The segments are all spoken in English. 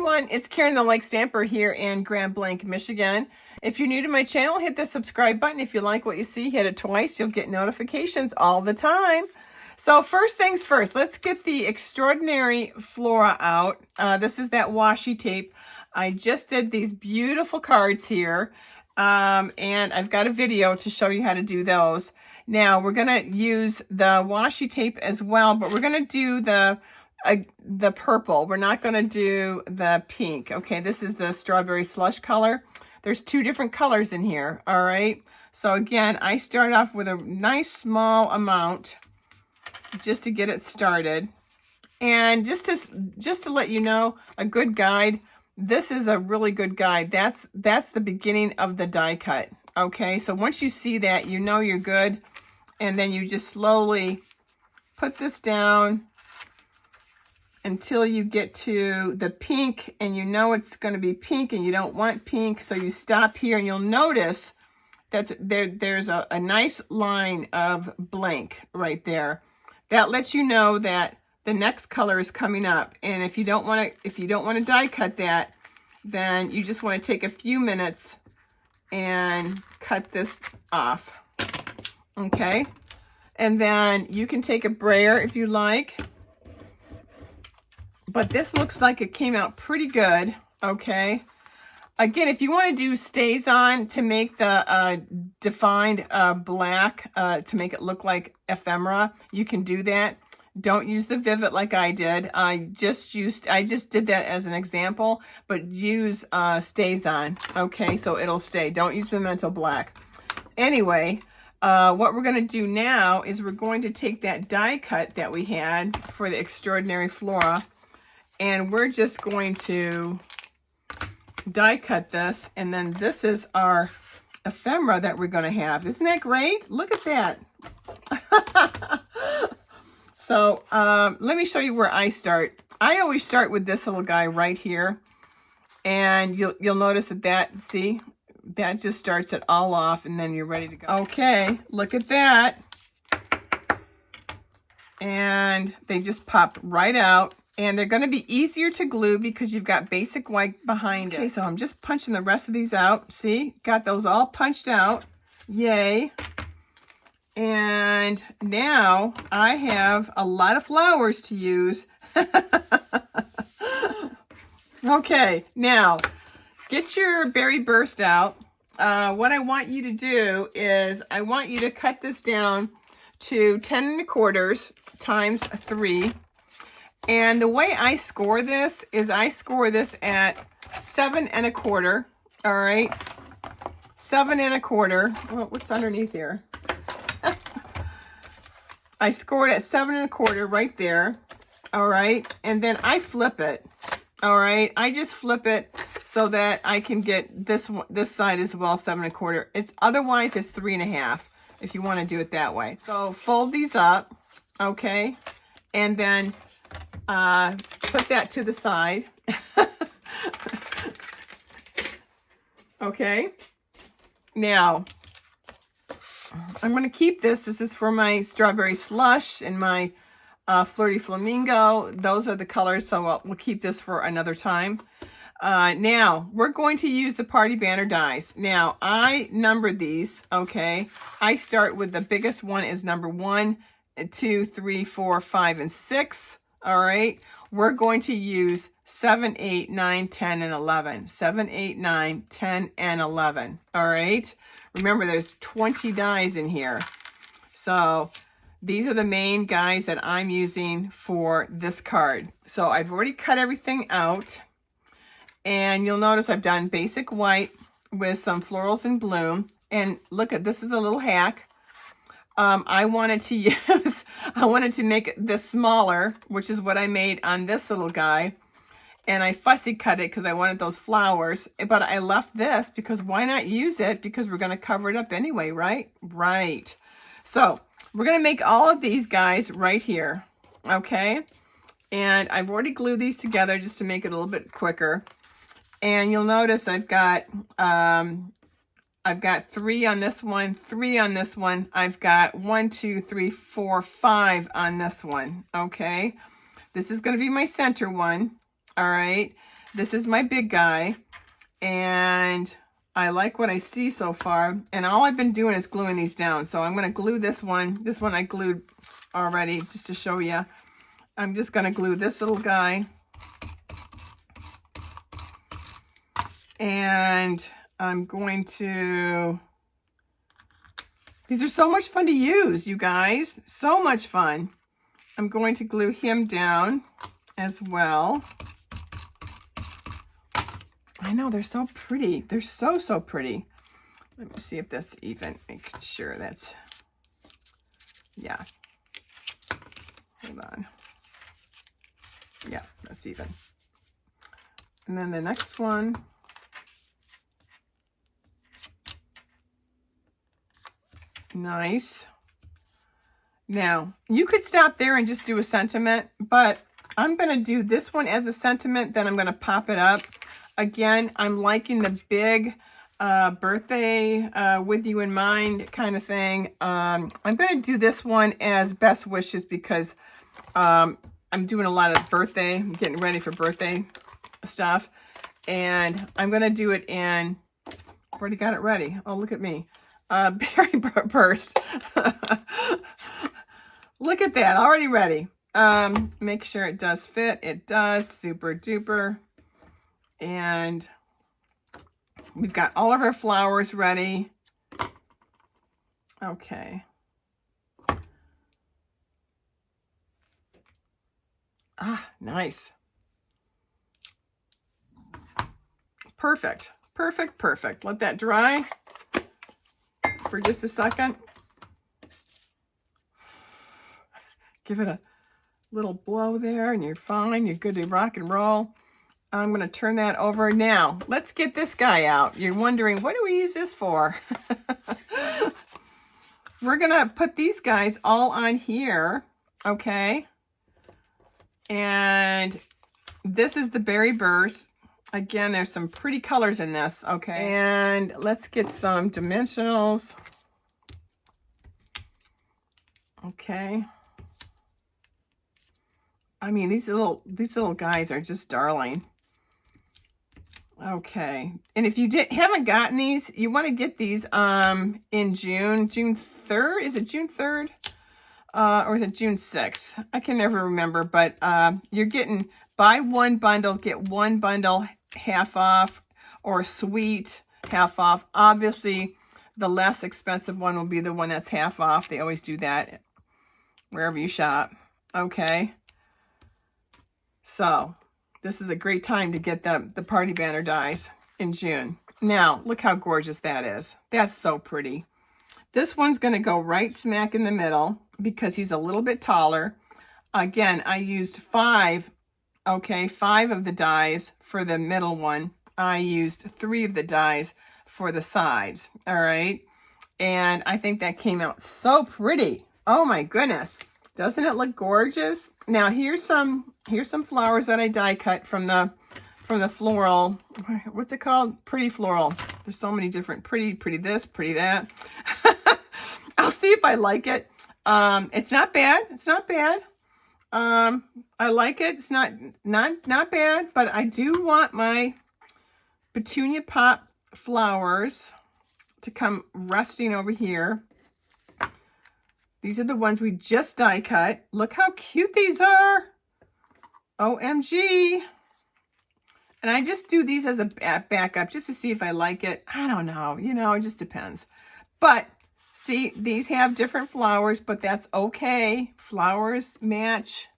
everyone, it's Karen the Like Stamper here in Grand Blanc, Michigan. If you're new to my channel, hit the subscribe button. If you like what you see, hit it twice. You'll get notifications all the time. So first things first, let's get the Extraordinary Flora out. This is that washi tape. I just did these beautiful cards here, and I've got a video to show you how to do those. Now, we're going to use the washi tape as well, but we're going to do the purple. We're not going to do the pink. Okay, this is the strawberry slush color. There's two different colors in here. All right. So again, I start off with a nice small amount just to get it started. And just to let you know, a good guide. This is a really good guide. That's the beginning of the die cut. Okay. So once you see that, you know you're good. And then you just slowly put this down until you get to the pink, and you know it's going to be pink and you don't want pink, so you stop here, and you'll notice that there's a nice line of blank right there. That lets you know that the next color is coming up. And if you don't want to die cut that, then you just want to take a few minutes and cut this off. Okay? And then you can take a brayer if you like. But this looks like it came out pretty good, okay? Again, if you want to do stays on to make the defined black, to make it look like ephemera, you can do that. Don't use the Vivid like I did. I just did that as an example, but use stays on, okay? So it'll stay. Don't use Memento Black. Anyway, what we're going to do now is we're going to take that die cut that we had for the Extraordinary Flora, and we're just going to die cut this, and then this is our ephemera that we're going to have. Isn't that great? Look at that. So let me show you where I start. I always start with this little guy right here, and you'll notice that see, that just starts it all off, and then you're ready to go. Okay, look at that. And they just pop right out. And they're going to be easier to glue because you've got basic white behind it. Okay, so I'm just punching the rest of these out. See, got those all punched out. Yay. And now I have a lot of flowers to use. Okay, now get your berry burst out. What I want you to do is I want you to cut this down to 10 1/4 times 3. And the way I score this is I score this at 7 1/4. All right. 7 1/4. Well, what's underneath here? I scored at 7 1/4 right there. All right. And then I flip it. All right. I just flip it so that I can get this side as well, 7 1/4. Otherwise it's 3 1/2 if you want to do it that way. So fold these up. Okay. And then put that to the side. Okay. Now, I'm going to keep this. This is for my strawberry slush and my flirty flamingo. Those are the colors, so we'll keep this for another time. Now, we're going to use the party banner dies. Now, I numbered these, okay? I start with the biggest one is number 1, 2, 3, 4, 5, and 6. All right, we're going to use 7, 8, 9, 10, and 11. 7, 8, 9, 10, and 11. All right, remember there's 20 dies in here. So these are the main guys that I'm using for this card. So I've already cut everything out. And you'll notice I've done basic white with some florals in bloom. And look at, this is a little hack. I wanted to make this smaller, which is what I made on this little guy. And I fussy cut it because I wanted those flowers. But I left this because why not use it? Because we're going to cover it up anyway, right? Right. So we're going to make all of these guys right here. Okay. And I've already glued these together just to make it a little bit quicker. And you'll notice I've got 3 on this one, 3 on this one. I've got 1, 2, 3, 4, 5 on this one. Okay. This is going to be my center one. All right. This is my big guy, and I like what I see so far. And all I've been doing is gluing these down. So I'm going to glue this one. This one I glued already just to show you. I'm just going to glue this little guy. And I'm going to... These are so much fun to use, you guys. So much fun. I'm going to glue him down as well. I know, they're so pretty. They're so, so pretty. Let me see if that's even. Make sure that's... Yeah. Hold on. Yeah, that's even. And then the next one... Nice. Now, you could stop there and just do a sentiment, but I'm going to do this one as a sentiment, then I'm going to pop it up. Again, I'm liking the big birthday with you in mind kind of thing. I'm going to do this one as best wishes because I'm doing a lot of birthday, I'm getting ready for birthday stuff. And I'm going to do it in, I've already got it ready. Oh, look at me. Berry burst. Look at that, already ready. Make sure it does fit. It does, super duper. And we've got all of our flowers ready. Okay. Ah, nice. Perfect, perfect, perfect. Let that dry for just a second. Give it a little blow there and you're fine. You're good to rock and roll. I'm going to turn that over. Now, let's get this guy out. You're wondering, what do we use this for? We're going to put these guys all on here, okay? And this is the Berry Burst. Again, there's some pretty colors in this, okay? And let's get some dimensionals. Okay. I mean, these little guys are just darling. Okay. And if you haven't gotten these, you want to get these in June 3rd. Is it June 3rd? Or is it June 6th? I can never remember, but you're getting buy one bundle, get one bundle half off, or sweet half off. Obviously, the less expensive one will be the one that's half off. They always do that wherever you shop. Okay. So this is a great time to get the party banner dies in June. Now, look how gorgeous that is. That's so pretty. This one's going to go right smack in the middle because he's a little bit taller. Again, I used 5 of the dies for the middle one. I used 3 of the dies for the sides. All right. And I think that came out so pretty. Oh my goodness. Doesn't it look gorgeous? Now here's some flowers that I die cut from the floral. What's it called? Pretty Floral. There's so many different pretty this, pretty that. I'll see if I like it. It's not bad. It's not bad. I like it. It's not bad, but I do want my petunia pop flowers to come resting over here. These are the ones we just die cut. Look how cute these are. OMG. And I just do these as a backup just to see if I like it. I don't know. You know, it just depends. But see, these have different flowers, but that's okay. Flowers match.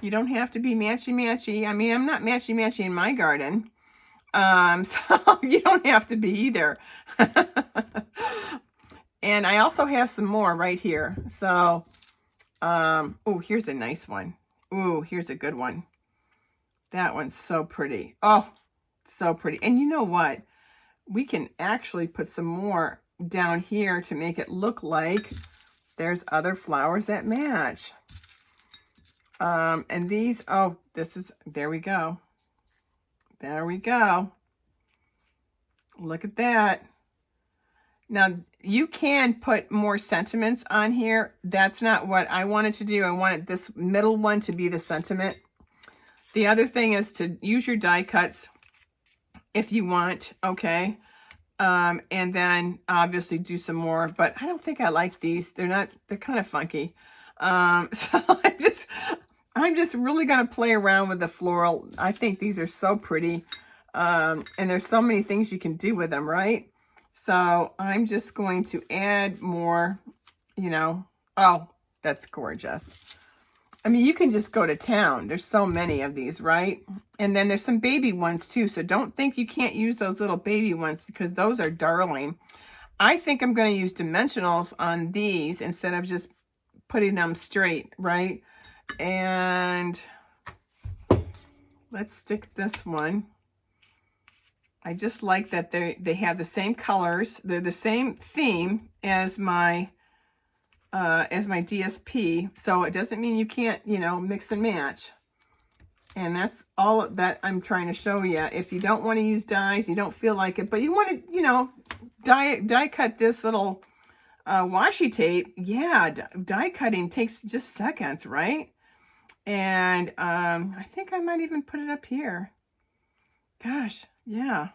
You don't have to be matchy-matchy. I mean, I'm not matchy-matchy in my garden. So you don't have to be either. And I also have some more right here. So, oh, here's a nice one. Ooh, here's a good one. That one's so pretty. Oh, so pretty. And you know what? We can actually put some more down here to make it look like there's other flowers that match. And these, oh, there we go. There we go. Look at that. Now, you can put more sentiments on here. That's not what I wanted to do. I wanted this middle one to be the sentiment. The other thing is to use your die cuts if you want, okay? And then obviously do some more, but I don't think I like these. They're kind of funky. So I'm just really going to play around with the floral. I think these are so pretty. And there's so many things you can do with them, right? So I'm just going to add more, you know. Oh, that's gorgeous. I mean, you can just go to town. There's so many of these, right? And then there's some baby ones too. So don't think you can't use those little baby ones because those are darling. I think I'm going to use dimensionals on these instead of just putting them straight, right? And let's stick this one. I just like that they have the same colors. They're the same theme as my DSP, so it doesn't mean you can't, you know, mix and match. And that's all that I'm trying to show you. If you don't want to use dies, you don't feel like it, but you want to, you know, die cut this little washi tape. Yeah, die cutting takes just seconds, right? And I think I might even put it up here. Gosh, yeah.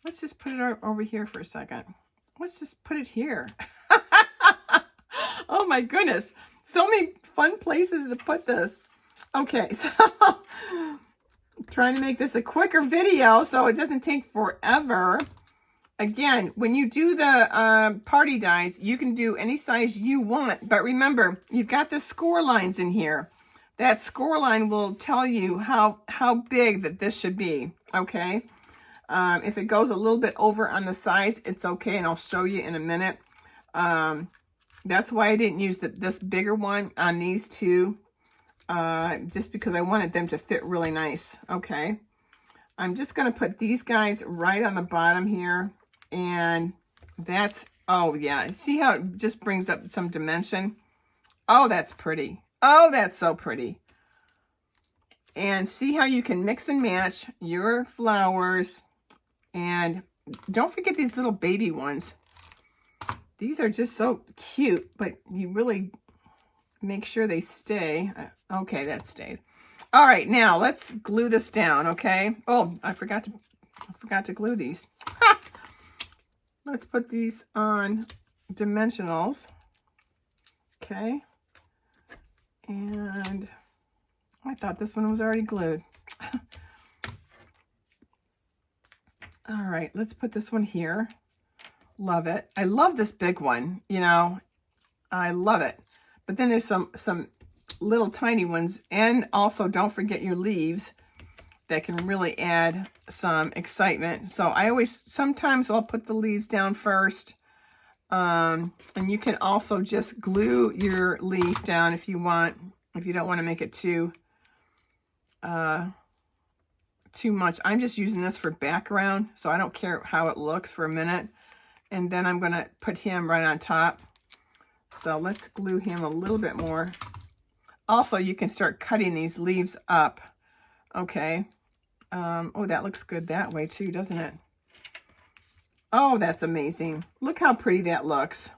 Let's just put it over here for a second. Let's just put it here. Oh my goodness. So many fun places to put this. Okay, so I'm trying to make this a quicker video so it doesn't take forever. Again, when you do the party dies, you can do any size you want. But remember, you've got the score lines in here. That score line will tell you how big that this should be, okay? If it goes a little bit over on the sides, it's okay, and I'll show you in a minute. That's why I didn't use this bigger one on these two, just because I wanted them to fit really nice, okay? I'm just going to put these guys right on the bottom here, and that's, oh yeah, see how it just brings up some dimension? Oh, that's pretty. Oh, that's so pretty. And see how you can mix and match your flowers, and don't forget these little baby ones. These are just so cute, but you really make sure they stay. Okay, that stayed. All right, now let's glue this down, okay? Oh, I forgot to glue these. Let's put these on dimensionals. Okay. And I thought this one was already glued. All right, let's put this one here. Love it. I love this big one, you know. I love it. But then there's some little tiny ones, and also don't forget your leaves that can really add some excitement. So sometimes I'll put the leaves down first. And you can also just glue your leaf down if you want, if you don't want to make it too much. I'm just using this for background, so I don't care how it looks for a minute. And then I'm going to put him right on top. So let's glue him a little bit more. Also, you can start cutting these leaves up. Okay. Oh, that looks good that way too, doesn't it? Oh, that's amazing. Look how pretty that looks.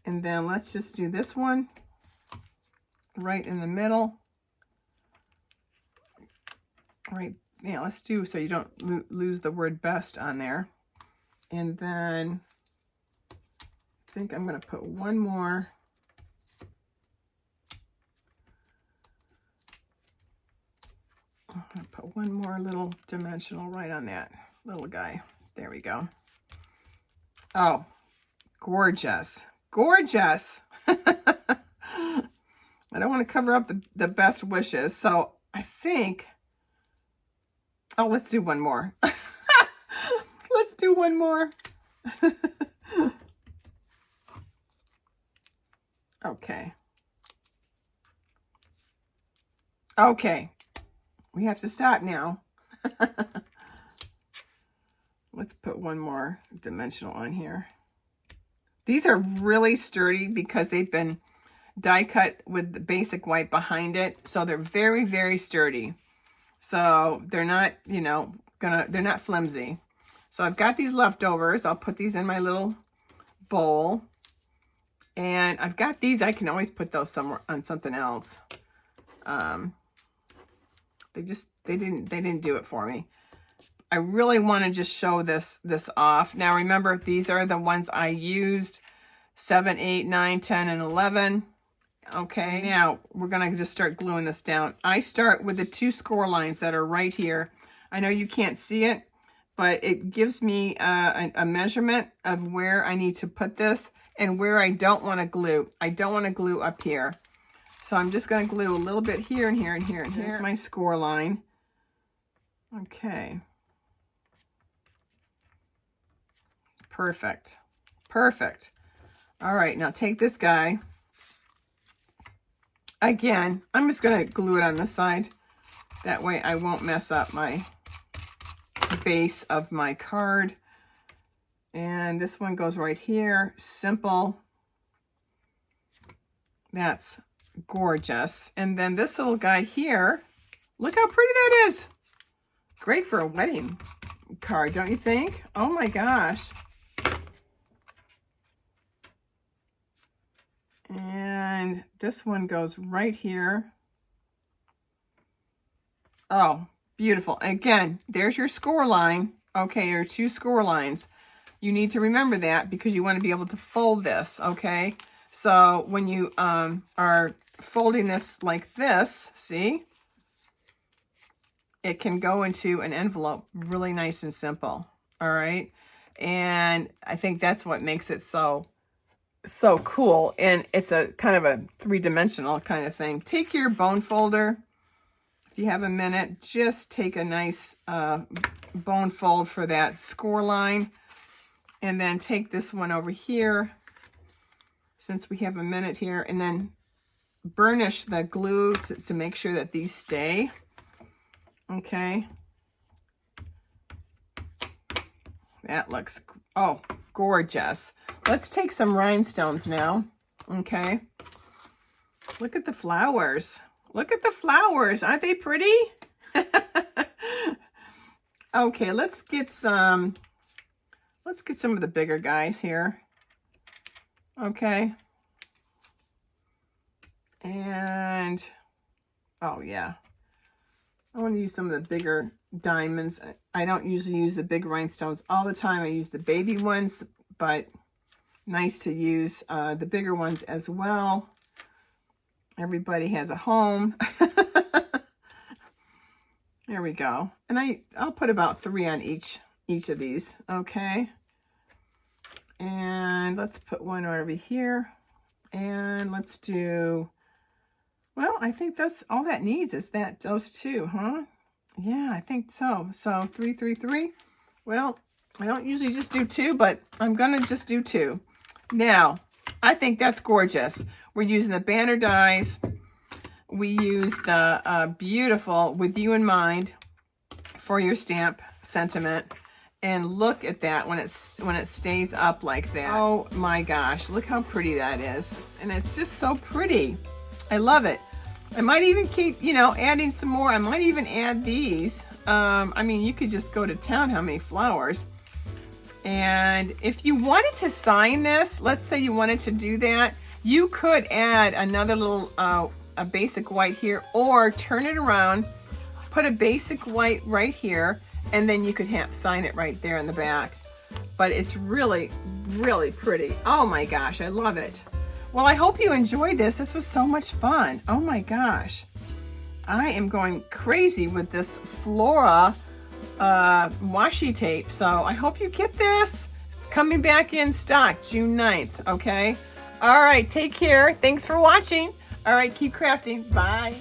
And then let's just do this one right in the middle. Right, yeah, let's do so you don't lose the word best on there. And then I think I'm going to put one more. I'm going to put one more little dimensional right on that little guy. There we go. Oh, gorgeous. Gorgeous. I don't want to cover up the best wishes. So I think, oh, let's do one more. Let's do one more. Okay. Okay. We have to stop now. Let's put one more dimensional on here. These are really sturdy because they've been die cut with the basic white behind it. So they're very, very sturdy. So they're not, you know, they're not flimsy. So I've got these leftovers. I'll put these in my little bowl. And I've got these. I can always put those somewhere on something else. They didn't do it for me. I really want to just show this off. Now remember, these are the ones I used, 7, 8, 9, 10, and 11. Okay, now we're going to just start gluing this down. I start with the 2 score lines that are right here. I know you can't see it, but it gives me a measurement of where I need to put this and where I don't want to glue. I don't want to glue up here. So I'm just going to glue a little bit here and here and here and here. Here's my score line. Okay. Perfect. Perfect. All right, now take this guy. Again, I'm just going to glue it on this side. That way I won't mess up my base of my card. And this one goes right here. Simple. That's gorgeous. And then this little guy here, look how pretty that is. Great for a wedding card, don't you think? Oh my gosh. And this one goes right here. Oh, beautiful. Again, there's your score line. Okay, there are 2 score lines. You need to remember that because you want to be able to fold this, okay? So when you are folding this like this, see? It can go into an envelope really nice and simple, all right? And I think that's what makes it so cool. And it's a kind of a 3-dimensional kind of thing. Take your bone folder. If you have a minute, just take a nice bone fold for that score line. And then take this one over here, since we have a minute here, and then burnish the glue to make sure that these stay. Okay. That looks, oh, gorgeous. Let's take some rhinestones now. Okay. Look at the flowers. Look at the flowers. Aren't they pretty? Okay, let's get some of the bigger guys here. Okay. And, oh yeah. I want to use some of the bigger diamonds. I don't usually use the big rhinestones all the time. I use the baby ones, but nice to use the bigger ones as well. Everybody has a home. There we go. And I'll put about 3 on each of these, okay? And let's put one over here. And let's do, well, I think that's all that needs is those 2, huh? Yeah, I think so. So 3, 3, 3. Well, I don't usually just do 2, but I'm gonna just do 2. Now, I think that's gorgeous. We're using the banner dies. We used the beautiful With You in Mind for your stamp sentiment. And look at that when it stays up like that. Oh my gosh, look how pretty that is. And it's just so pretty. I love it. I might even keep, adding some more. I might even add these. I mean, you could just go to town how many flowers. And if you wanted to sign this, let's say you wanted to do that, you could add another little, a basic white here, or turn it around, put a basic white right here, and then you could sign it right there in the back. But it's really, really pretty. Oh my gosh, I love it. Well, I hope you enjoyed this. This was so much fun. Oh my gosh. I am going crazy with this Flora washi tape. So I hope you get this. It's coming back in stock June 9th, okay? All right, take care. Thanks for watching. All right, keep crafting. Bye.